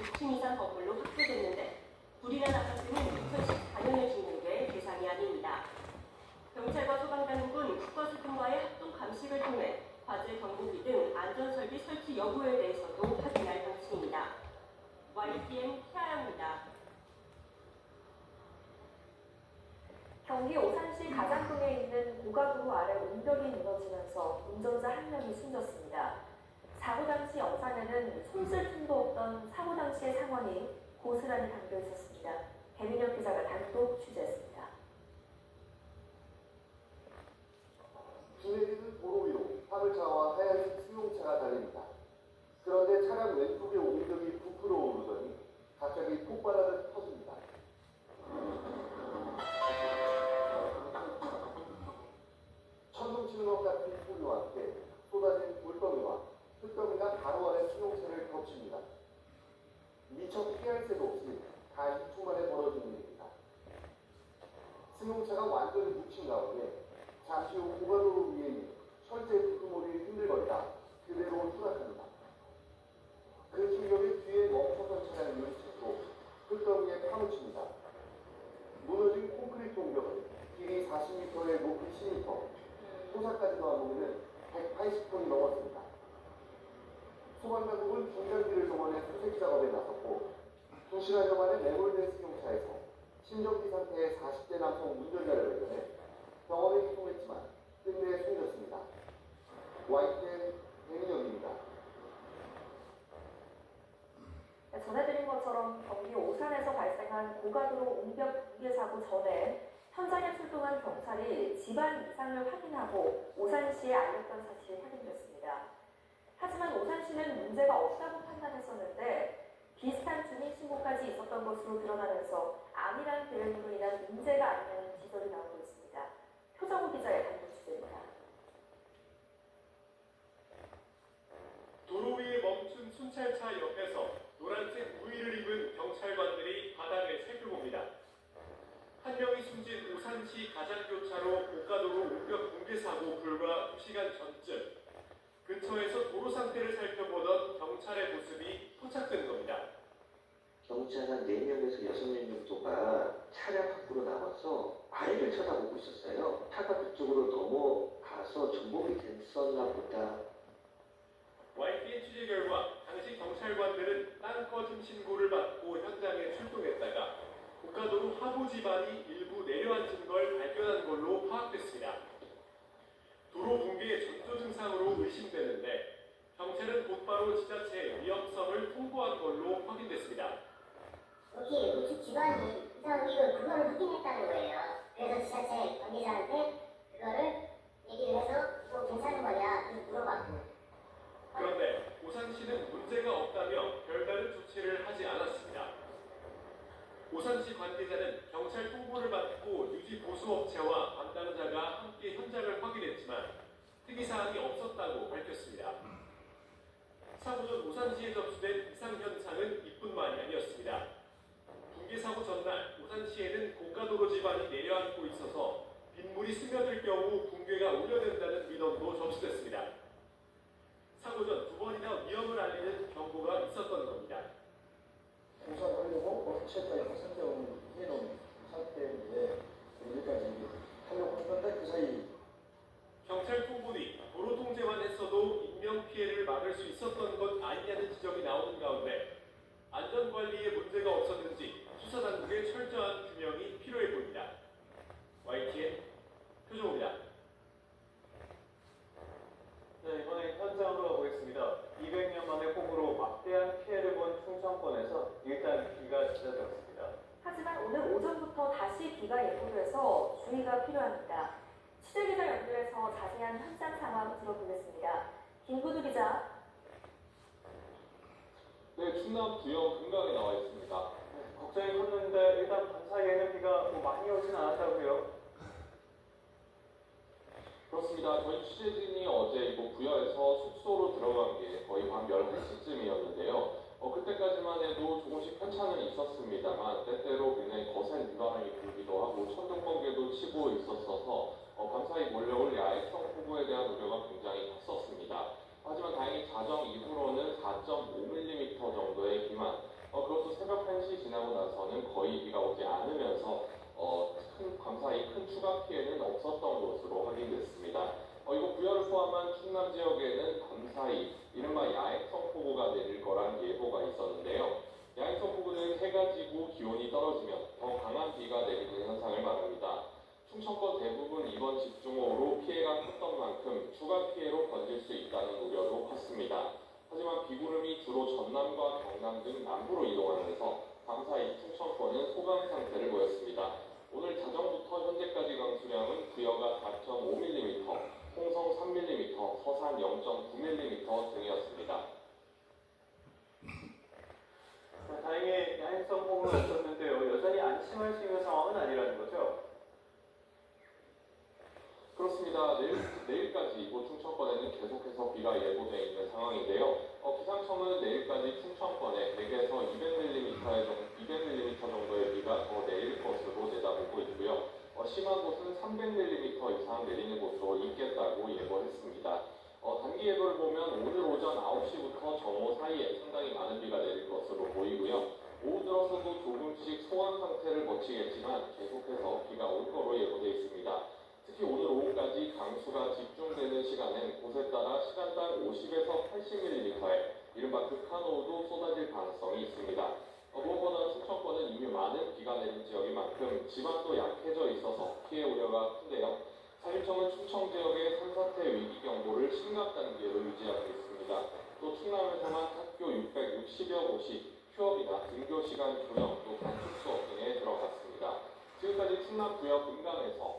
6층 이상 건물로 확대됐는데 불이난 아파트는 2014년에 준공돼 대상이 아닙니다. 경찰과 소방당국은 국가수금과의 합동 감식을 통해 화재 경보기 등 안전설비 설치 여부에 대해서도 확인할 방침입니다. YTN 태아입니다. 경기 오산시 가장동에 있는 고가도로 아래 옹벽이 무너지면서 운전자 1명이 숨졌습니다. 사고 당시 영상에는 손쓸 틈도 없던 사고 당시의 상황이 고스란히 담겨 있었습니다. 배민혁 기자가 단독 취재했습니다. 비내리는 도로 위로 화물차와 하얀색 승용차가 달립니다. 그런데 차량 왼쪽의 옹벽이 부풀어 오르더니 갑자기 폭발하듯 터집니다. 천둥 치는 것 같은 소리와 함께 쏟아진 물더미와 흙더미가 바로 아래 승용차를 덮칩니다. 미처 피할 새도 없이 단 2초 만에 벌어진 일입니다. 승용차가 완전히 묻힌 가운데 잠시 후 고가도로 위에 있는 철제 부두모리 흔들거리다 그대로 추락합니다. 그 충격에 뒤에 멈춰선 차량을 쳤고 흙더미에 파묻힙니다. 무너진 콘크리트 옹벽은 길이 40m에 높이 10m, 토사까지 더하면 180톤이 넘었습니다. 소방당국은 중장비를 동원해 수색 작업에 나섰고 2시간여 만에 매몰된 승용차에서 심정지 상태의 40대 남성 운전자를 발견해 병원에 이송했지만 끝내 숨졌습니다. YTN 배민혁입니다. 전해드린 것처럼 경기 오산에서 발생한 고가도로 옹벽 붕괴 사고 전에 현장에 출동한 경찰이 집안 이상을 확인하고 오산시에 알렸던 사실이 확인됐습니다. 하지만 오산시는 문제가 없다고 판단했었는데 비슷한 주민 신고까지 있었던 것으로 드러나면서 암이란 대응으로 인한 문제가 아니냐는 지적이 나오고 있습니다. 표정우 기자의 단독 취재입니다. 도로 위에 멈춘 순찰차 옆에서 노란색 우의를 입은 경찰관들이 바닥을 살펴봅니다. 한 명이 숨진 오산시 가장교차로 고가도로 옹벽 붕괴 사고 불과 2시간 전쯤 근처에서 도로 상태를 살펴보던 경찰의 모습이 포착된 겁니다. 경찰 한 4명에서 6명 정도가 차량 밖으로 나와서 아래를 쳐다보고 있었어요. 차가 그쪽으로 넘어가서 전복이 됐었나 보다. YTN 취재 결과 당시 경찰관들은 땅 꺼짐 신고를 받고 현장에 출동했다가 고가도로 하부 지반이 일부 내려앉은 걸 발견한 걸로 파악됐습니다. 도로 붕괴의 전조 증상으로 의심되는데 경찰은 곧바로 지자체에 위험성을 통보한 걸로 확인됐습니다. 여기 우측 기반이 이상하고 그거를 확인했다는 거예요. 그래서 지자체 관계자한테 그거를 얘기를 해서 이거 괜찮은 거냐 물어봤고. 그런데 오산시는 문제가 없다며 별다른 조치를 하지 않았습니다. 오산시 관계자는 경찰 통보를 받고 유지 보수업체와 담당자가 함께 현장을 확인했지만 특이사항이 없었다고 밝혔습니다. 사고 전 오산시에 접수된 이상 현상은 이뿐만이 아니었습니다. 붕괴 사고 전날 오산시에는 고가도로 지반이 내려앉고 있어서 빗물이 스며들 경우 붕괴가 우려된다는 민원도 접수됐습니다. 사고 전 2번이나 위험을 알리는 경고가 있었던 겁니다. 공사하려고 업체까지 선정을 해놓은 상태인데 여기까지 하려고 한 건데 그 사이 경찰 통보 뒤 도로 통제만 했어도 인명피해를 막을 수 있었던 것 아니냐는 지적이 나오는 가운데 안전관리에 문제가 없었는지 수사당국의 철저한 규명이 필요해 보입니다. YTN 표정우입니다. 네, 이번에 현장으로 가보겠습니다. 200년 만에 폭우로 막대한 피해를 본 충청권에서 일단 비가 잦아들었습니다. 하지만 오늘 오전부터 다시 비가 예보돼서 주의가 필요합니다. 취재기자 연결해서 자세한 현장 상황 들어보겠습니다. 김구두 기자. 네, 충남 부영 금강에 나와 있습니다. 걱정이 컸는데 일단 밤 사이에는 비가 많이 오진 않았다고요? 그렇습니다. 저희 취재진이 어제 이곳 부여에서 숙소로 들어간 게 거의 밤 11시쯤이었는데요. 그때까지만 해도 조금씩 편차는 있었습니다만 때때로 굉장히 거센 비바람이 불기도 하고 천둥 번개도 치고 있었어서 밤사이 몰려올 야외성 폭우에 대한 우려가 굉장히 컸었습니다. 하지만 다행히 자정 이후로는 4.5mm 정도의 비만, 사이 이른바 야행성 폭우가 내릴 거란 예보가 있었는데요. 야행성 폭우는 해가 지고 기온이 떨어지면 더 강한 비가 내리는 현상을 말합니다. 충청권 대부분 이번 집중호우로 피해가 컸던 만큼 추가 피해로 번질 수 있다는 우려도 컸습니다. 하지만 비구름이 주로 전남과 경남 등 남부로 이동하면서 밤사이 충청권은 소강 상태를 보였습니다. 오늘 자정부터 현재까지 강수량은 부여가 4.5mm, 홍성 3mm, 서산 0.9mm 등이었습니다. 다행히 야행성 폭우는 없었는데요. 여전히 안심할 수 있는 상황은 아니라는 거죠. 그렇습니다. 내일까지 이곳 충청권에는 계속해서 비가 예보되어 있는 상황인데요. 기상청은 내일까지 충청권에 100에서 200mm 정도의 비가 더 내릴 것으로 내다보고 있고요. 심한 곳은 300mm 이상 내리는 곳도 있겠다고 예보했습니다. 단기 예보를 보면 오늘 오전 9시부터 정오 사이에 상당히 많은 비가 내릴 것으로 보이고요. 오후 들어서도 조금씩 소강 상태를 거치겠지만 계속해서 비가 올 거로 예보되어 있습니다. 특히 오늘 오후까지 강수가 집중되는 시간엔 곳에 따라 시간당 50에서 80mm의 이른바 극한호우도 쏟아질 가능성이 있습니다. 무엇보다 충청권은 이미 많은 비가 내린 지역인 만큼 지반도 약해져 있어서 피해 우려가 큰데요. 산림청은 충청 지역의 산사태 위기 경보를 심각 단계로 유지하고 있습니다. 또 충남에서만 학교 660여 곳이 휴업이나 등교 시간 조정 또 단축 수업 등에 들어갔습니다. 지금까지 충남 부여 금강에서